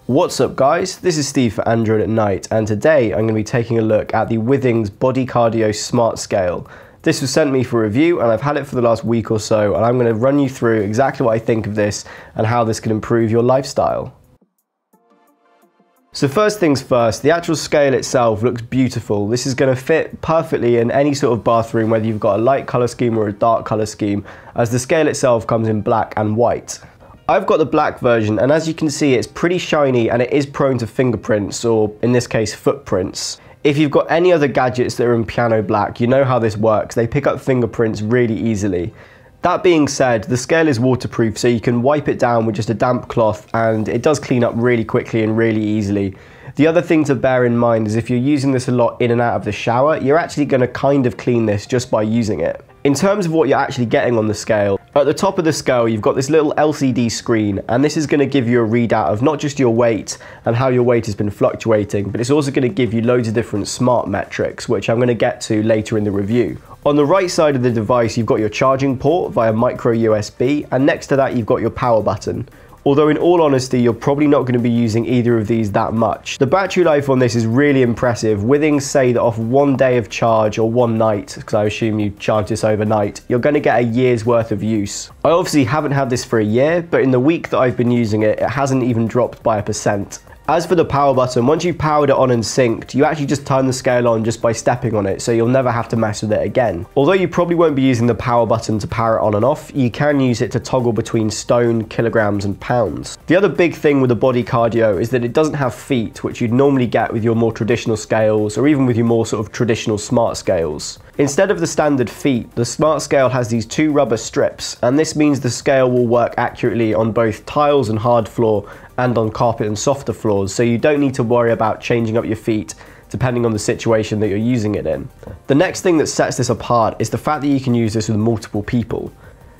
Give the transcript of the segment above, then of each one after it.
What's up guys, this is Steve for Android at Night, and today I'm going to be taking a look at the Withings Body Cardio Smart Scale. This was sent me for review and I've had it for the last week or so, and I'm going to run you through exactly what I think of this and how this can improve your lifestyle. So first things first, the actual scale itself looks beautiful. This is going to fit perfectly in any sort of bathroom, whether you've got a light colour scheme or a dark colour scheme, as the scale itself comes in black and white. I've got the black version, and as you can see it's pretty shiny and it is prone to fingerprints, or in this case footprints. If you've got any other gadgets that are in piano black, you know how this works. They pick up fingerprints really easily. That being said, the scale is waterproof, so you can wipe it down with just a damp cloth and it does clean up really quickly and really easily. The other thing to bear in mind is if you're using this a lot in and out of the shower, you're actually going to kind of clean this just by using it. In terms of what you're actually getting on the scale, at the top of the scale you've got this little LCD screen, and this is going to give you a readout of not just your weight and how your weight has been fluctuating, but it's also going to give you loads of different smart metrics, which I'm going to get to later in the review. On the right side of the device you've got your charging port via micro USB, and next to that you've got your power button. Although in all honesty, you're probably not going to be using either of these that much. The battery life on this is really impressive. Withings say that off one day of charge, or one night, because I assume you charge this overnight, you're going to get a year's worth of use. I obviously haven't had this for a year, but in the week that I've been using it, it hasn't even dropped by 1%. As for the power button, once you've powered it on and synced, you actually just turn the scale on just by stepping on it, so you'll never have to mess with it again. Although you probably won't be using the power button to power it on and off, you can use it to toggle between stone, kilograms and pounds. The other big thing with the Body Cardio is that it doesn't have feet, which you'd normally get with your more traditional scales, or even with your more sort of traditional smart scales. Instead of the standard feet, the smart scale has these two rubber strips, and this means the scale will work accurately on both tiles and hard floor, and on carpet and softer floors, so you don't need to worry about changing up your feet depending on the situation that you're using it in. The next thing that sets this apart is the fact that you can use this with multiple people.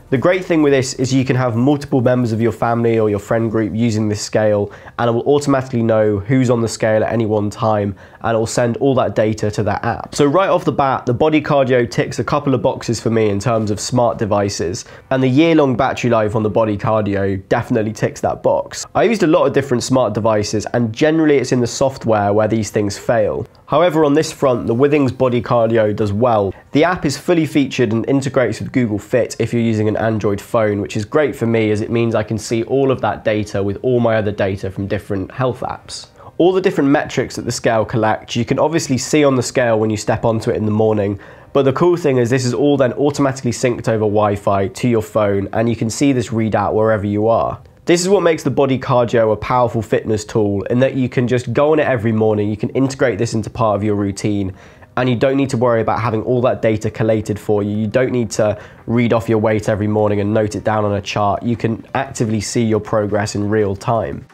The great thing with this is you can have multiple members of your family or your friend group using this scale, and it will automatically know who's on the scale at any one time, and it will send all that data to that app. So right off the bat, the Body Cardio ticks a couple of boxes for me in terms of smart devices, and the year-long battery life on the Body Cardio definitely ticks that box. I used a lot of different smart devices, and generally it's in the software where these things fail. However, on this front, the Withings Body Cardio does well. The app is fully featured and integrates with Google Fit if you're using an Android phone, which is great for me as it means I can see all of that data with all my other data from different health apps. All the different metrics that the scale collects, you can obviously see on the scale when you step onto it in the morning, but the cool thing is this is all then automatically synced over Wi-Fi to your phone, and you can see this readout wherever you are. This is what makes the Body Cardio a powerful fitness tool, in that you can just go on it every morning, you can integrate this into part of your routine, and you don't need to worry about having all that data collated for you. You don't need to read off your weight every morning and note it down on a chart. You can actively see your progress in real time.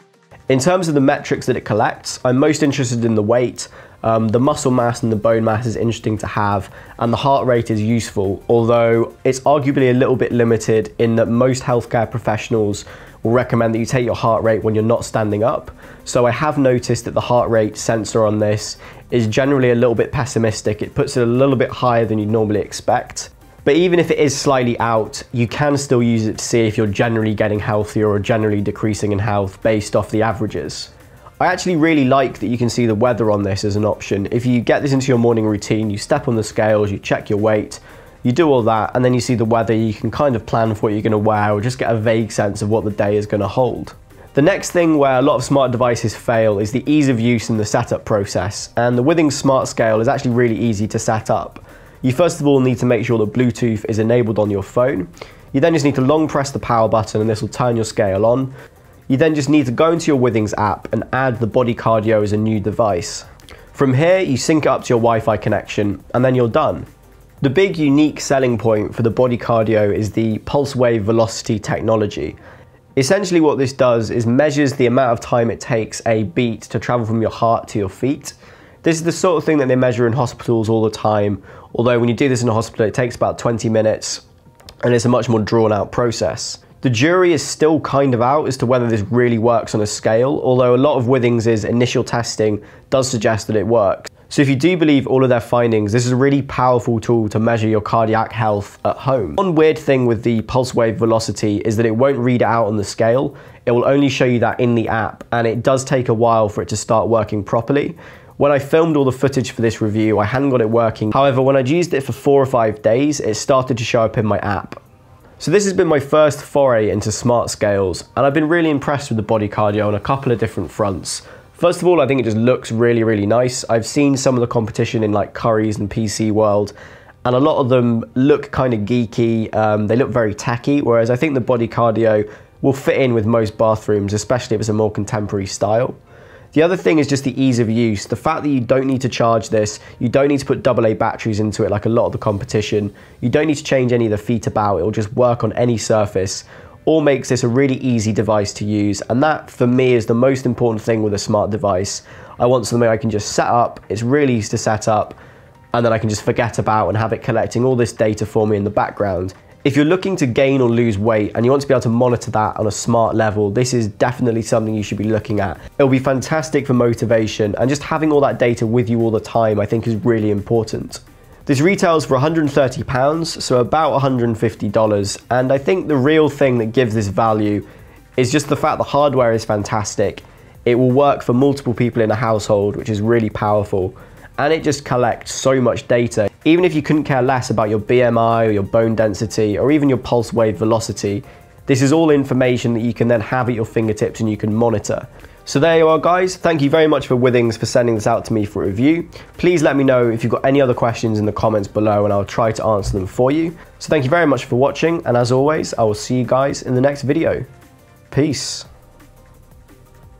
In terms of the metrics that it collects, I'm most interested in the weight. The muscle mass and the bone mass is interesting to have, and the heart rate is useful, although it's arguably a little bit limited in that most healthcare professionals will recommend that you take your heart rate when you're not standing up. So I have noticed that the heart rate sensor on this is generally a little bit pessimistic. It puts it a little bit higher than you'd normally expect. But even if it is slightly out, you can still use it to see if you're generally getting healthier or generally decreasing in health based off the averages. I actually really like that you can see the weather on this as an option. If you get this into your morning routine, you step on the scales, you check your weight, you do all that, and then you see the weather, you can kind of plan for what you're going to wear or just get a vague sense of what the day is going to hold. The next thing where a lot of smart devices fail is the ease of use and the setup process, and the Withings Smart Scale is actually really easy to set up. You first of all need to make sure that Bluetooth is enabled on your phone. You then just need to long press the power button and this will turn your scale on. You then just need to go into your Withings app and add the Body Cardio as a new device. From here, you sync it up to your Wi-Fi connection and then you're done. The big unique selling point for the Body Cardio is the pulse wave velocity technology. Essentially what this does is measures the amount of time it takes a beat to travel from your heart to your feet. This is the sort of thing that they measure in hospitals all the time, although when you do this in a hospital it takes about 20 minutes and it's a much more drawn out process. The jury is still kind of out as to whether this really works on a scale, although a lot of Withings' initial testing does suggest that it works. So if you do believe all of their findings, this is a really powerful tool to measure your cardiac health at home. One weird thing with the pulse wave velocity is that it won't read it out on the scale. It will only show you that in the app, and it does take a while for it to start working properly. When I filmed all the footage for this review, I hadn't got it working. However, when I'd used it for 4 or 5 days, it started to show up in my app. So this has been my first foray into smart scales, and I've been really impressed with the Body Cardio on a couple of different fronts. First of all, I think it just looks really, really nice. I've seen some of the competition in like Curry's and PC World, and a lot of them look kind of geeky. They look very techy, whereas I think the Body Cardio will fit in with most bathrooms, especially if it's a more contemporary style. The other thing is just the ease of use. The fact that you don't need to charge this, you don't need to put AA batteries into it like a lot of the competition, you don't need to change any of the feet about, it will just work on any surface, all makes this a really easy device to use, and that for me is the most important thing with a smart device. I want something I can just set up, it's really easy to set up, and then I can just forget about and have it collecting all this data for me in the background. If you're looking to gain or lose weight and you want to be able to monitor that on a smart level, this is definitely something you should be looking at. It'll be fantastic for motivation, and just having all that data with you all the time I think is really important. This retails for £130, so about $150, and I think the real thing that gives this value is just the fact the hardware is fantastic. It will work for multiple people in a household, which is really powerful, and it just collects so much data. Even if you couldn't care less about your BMI or your bone density or even your pulse wave velocity, this is all information that you can then have at your fingertips and you can monitor. So there you are, guys. Thank you very much for Withings for sending this out to me for review. Please let me know if you've got any other questions in the comments below and I'll try to answer them for you. So thank you very much for watching, and as always, I will see you guys in the next video. Peace.